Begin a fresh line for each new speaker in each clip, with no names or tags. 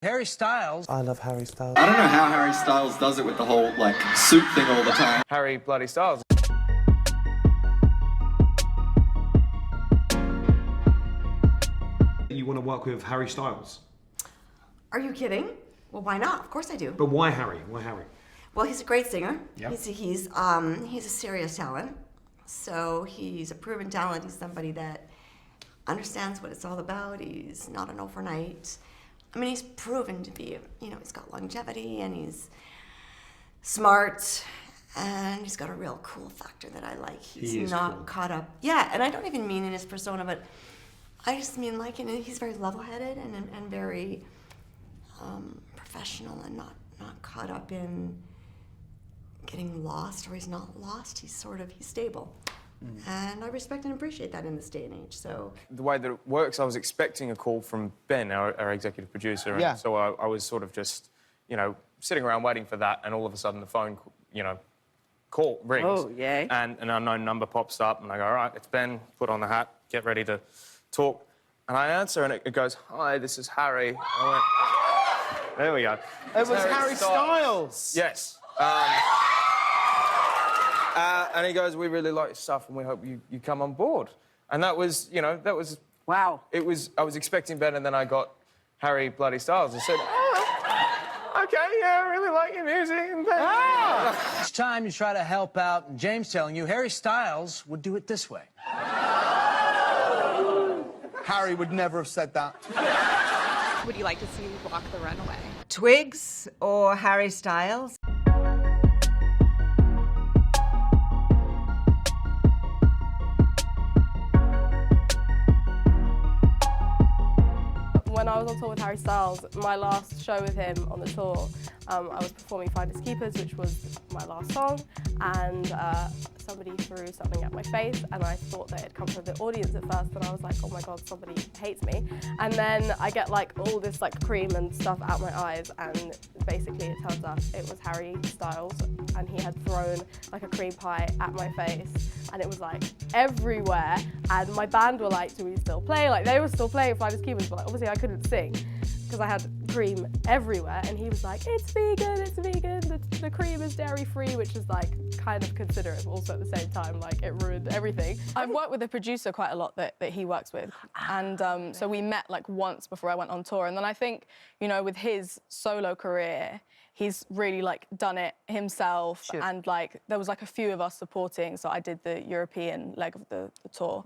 Harry Styles.
I love Harry Styles.
I don't know how Harry Styles does it with the whole, like, suit thing all the time.
Harry bloody Styles.
You want to work with Harry Styles?
Are you kidding? Well, why not? Of course I do.
But why Harry? Why Harry?
Well, he's a great singer.
Yep.
He's a serious talent. So he's a proven talent. He's somebody that understands what it's all about. He's not an overnight. I mean, he's proven to be, he's got longevity and he's smart and he's got a real cool factor that I like. He's not cool. Caught up. Yeah, and I don't even mean in his persona, but I just mean like he's very level-headed and very professional and not caught up in getting lost, or he's not lost. He's stable. And I respect and appreciate that in this day and age, so.
The way that it works, I was expecting a call from Ben, our executive producer, and so I was sort of just, sitting around waiting for that, and all of a sudden the phone, call rings.
Oh, yay.
And an unknown number pops up, and I go, all right, it's Ben, put on the hat, get ready to talk. And I answer, and it goes, hi, this is Harry. And I went, there we go.
It was Harry Styles.
Yes. And he goes, we really like your stuff and we hope you come on board. And that was, that was...
Wow.
I was expecting Ben, and then I got Harry bloody Styles and said, oh, okay, yeah, I really like your music. And
Each time you try to help out, and James telling you, Harry Styles would do it this way.
Harry would never have said that.
Would you like to see Walk the Runaway?
Twigs or Harry Styles?
When I was on tour with Harry Styles, my last show with him on the tour, I was performing Finders Keepers, which was my last song, and somebody threw something at my face, and I thought that it had come from the audience at first, and I was like, oh my God, somebody hates me. And then I get like all this like cream and stuff out my eyes, and basically it turns out it was Harry Styles, and he had thrown like a cream pie at my face, and it was like everywhere, and my band were like, do we still play? Like they were still playing Finders Keepers, but like, obviously I couldn't sing because I had cream everywhere, and he was like, it's vegan, the cream is dairy-free, which is like kind of considerate, but also at the same time, like it ruined everything. I've worked with a producer quite a lot that he works with, and so we met like once before I went on tour, and then I think, with his solo career, he's really like done it himself, and like there was like a few of us supporting, so I did the European leg of the tour,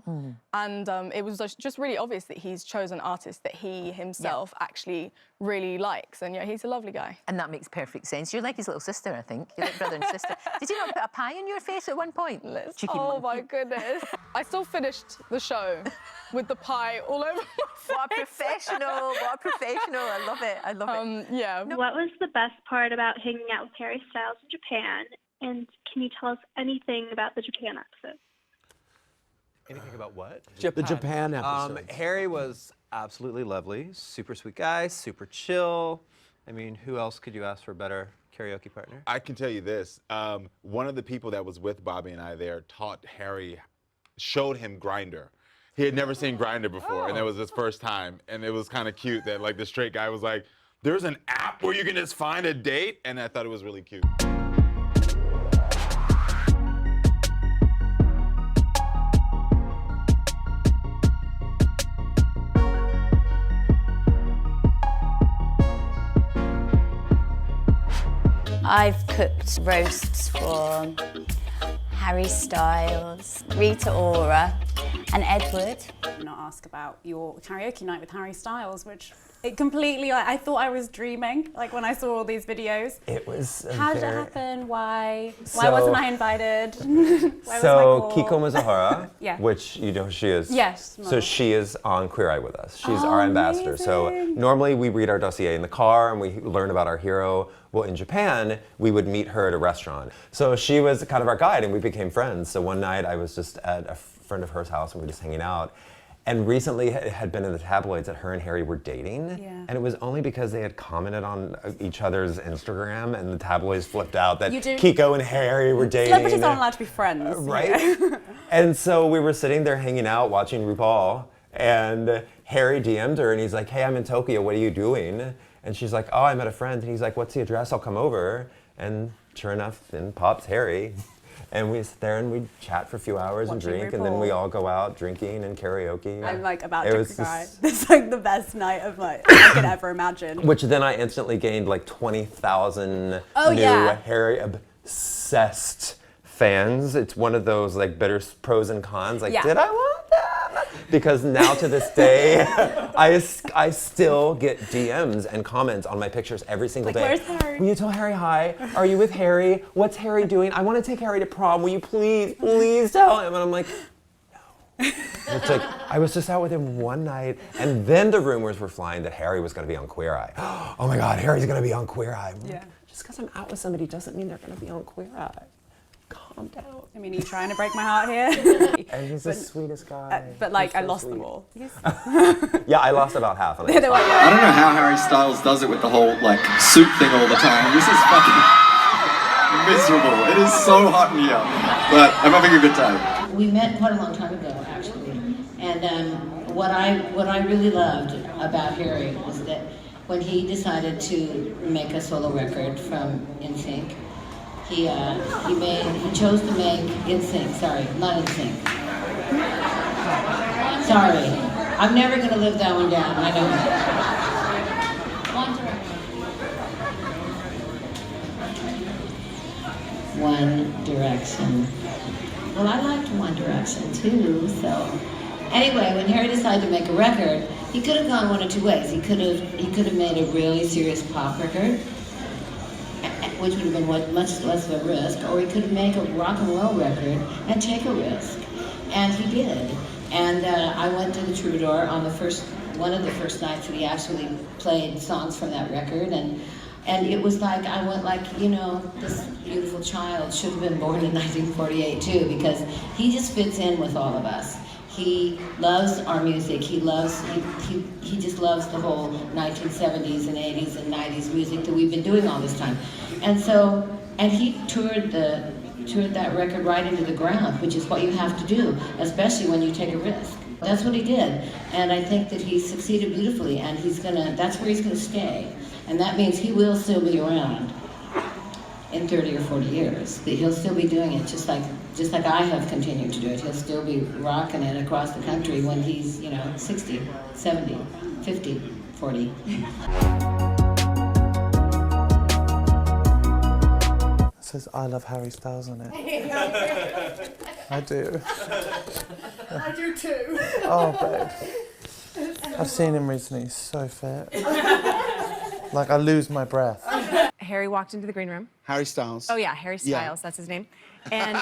and it was just really obvious that he's chosen artists that he himself actually really likes, and he's a lovely guy.
And that makes perfect sense. You're like his little sister, I think. You're like brother and sister. Did you not put a pie in your face at one point?
Oh my goodness. I still finished the show with the pie all over my face.
What a professional, what a professional. I love it, I love it.
Yeah.
What was the best part about hanging out with Harry Styles in Japan? And can you tell us anything about the Japan episode?
Anything about what?
The Japan episode.
Harry was absolutely lovely, super sweet guy, super chill. I mean, who else could you ask for a better karaoke partner?
I can tell you this. One of the people that was with Bobby and I there showed him Grindr. He had never seen Grindr before, and that was his first time. And it was kind of cute that like the straight guy was like, there's an app where you can just find a date? And I thought it was really cute.
I've cooked roasts for Harry Styles, Rita Ora, and Edward.
I'm not ask about your karaoke night with Harry Styles, which it completely, I thought I was dreaming, like when I saw all these videos.
It was
How did it happen? Why wasn't I invited?
So Kiko Mizuhara,
Yeah.
which you know who she is.
Yes.
So she is on Queer Eye with us. She's our ambassador. So normally we read our dossier in the car and we learn about our hero. Well, in Japan, we would meet her at a restaurant. So she was kind of our guide and we became friends. So one night I was just at a friend of hers house and we were just hanging out. And recently it had been in the tabloids that her and Harry were dating. And it was only because they had commented on each other's Instagram and the tabloids flipped out that Kiko and Harry were dating.
Celebrities aren't allowed to be friends.
Right? And so we were sitting there hanging out watching RuPaul, and Harry DM'd her and he's like, hey, I'm in Tokyo, what are you doing? And she's like, oh, I met a friend. And he's like, what's the address? I'll come over. And sure enough, in pops Harry. And we sit there and we chat for a few hours and drink, and then we all go out drinking and karaoke.
I'm like about to cry. It's like the best night of my I could ever imagine.
Which then I instantly gained like 20,000 new Harry obsessed fans. It's one of those like bitter pros and cons. Like, did I want them? Because now to this day, I still get DMs and comments on my pictures every single day.
Where's Harry?
Will you tell Harry hi? Are you with Harry? What's Harry doing? I want to take Harry to prom. Will you please tell him? And I'm like, no. It's like, I was just out with him one night, and then the rumors were flying that Harry was going to be on Queer Eye. Oh my God, Harry's going to be on Queer Eye.
Yeah.
Just because I'm out with somebody doesn't mean they're going to be on Queer Eye. Calm down.
I mean, are you trying to break my heart here?
And he's the sweetest guy.
But like,
He's so
I lost
sweet.
them all.
Yeah, I lost about half. And
I don't know how Harry Styles does it with the whole like suit thing all the time. This is fucking miserable. It is so hot in here, but I'm having a good time.
We met quite a long time ago, actually, and what I really loved about Harry was that when he decided to make a solo record from NSYNC, he chose to make NSYNC. Sorry, not NSYNC. Sorry, I'm never gonna live that one down. I know that. One Direction. Well, I liked One Direction too, so. Anyway, when Harry decided to make a record, he could have gone one of two ways. He could have made a really serious pop record, which would have been much less of a risk, or he could make a rock and roll record and take a risk. And he did. And I went to the Troubadour on one of the first nights that he actually played songs from that record, and it was like, I went like, you know, this beautiful child should have been born in 1948 too, because he just fits in with all of us. He loves our music. He just loves the whole 1970s and 80s and 90s music that we've been doing all this time. And so, and he toured that record right into the ground, which is what you have to do, especially when you take a risk. That's what he did. And I think that he succeeded beautifully, and that's where he's gonna stay. And that means he will still be around in 30 or 40 years. He'll still be doing it just like I have continued to do it. He'll still be rocking it across the country when he's, 60, 70, 50, 40.
It says I love Harry Styles on it. I do.
I do too.
Oh, babe. I've seen him recently. He's so fit. Like, I lose my breath.
Harry walked into the green room.
Harry Styles.
Oh yeah, Harry Styles, that's his name. And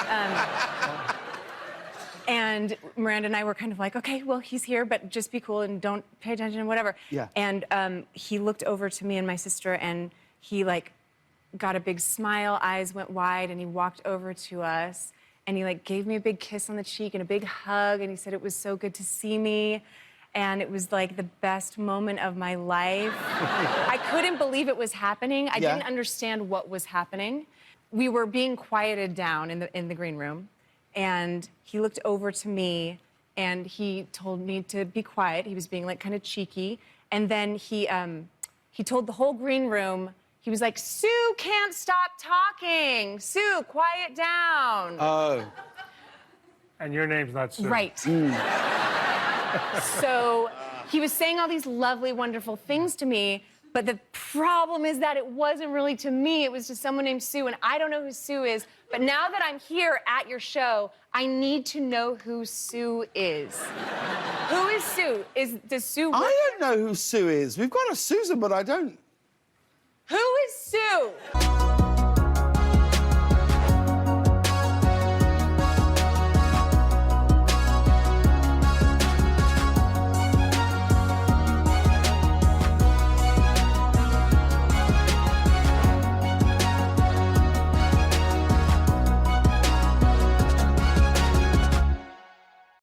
Miranda and I were kind of like, okay, well, he's here, but just be cool and don't pay attention and whatever.
Yeah.
And he looked over to me and my sister, and he like got a big smile, eyes went wide, and he walked over to us, and he like gave me a big kiss on the cheek and a big hug, and he said it was so good to see me. And it was like the best moment of my life. I couldn't believe it was happening. I didn't understand what was happening. We were being quieted down in the green room, and he looked over to me and he told me to be quiet. He was being like kind of cheeky, and then he told the whole green room, he was like, Sue can't stop talking. Sue, quiet down.
Oh.
And your name's not Sue.
Right. So he was saying all these lovely, wonderful things to me, but the problem is that it wasn't really to me. It was to someone named Sue, and I don't know who Sue is. But now that I'm here at your show, I need to know who Sue is. Who is Sue? Does Sue work
I don't know who Sue is. We've got a Susan, but I don't.
Who is Sue?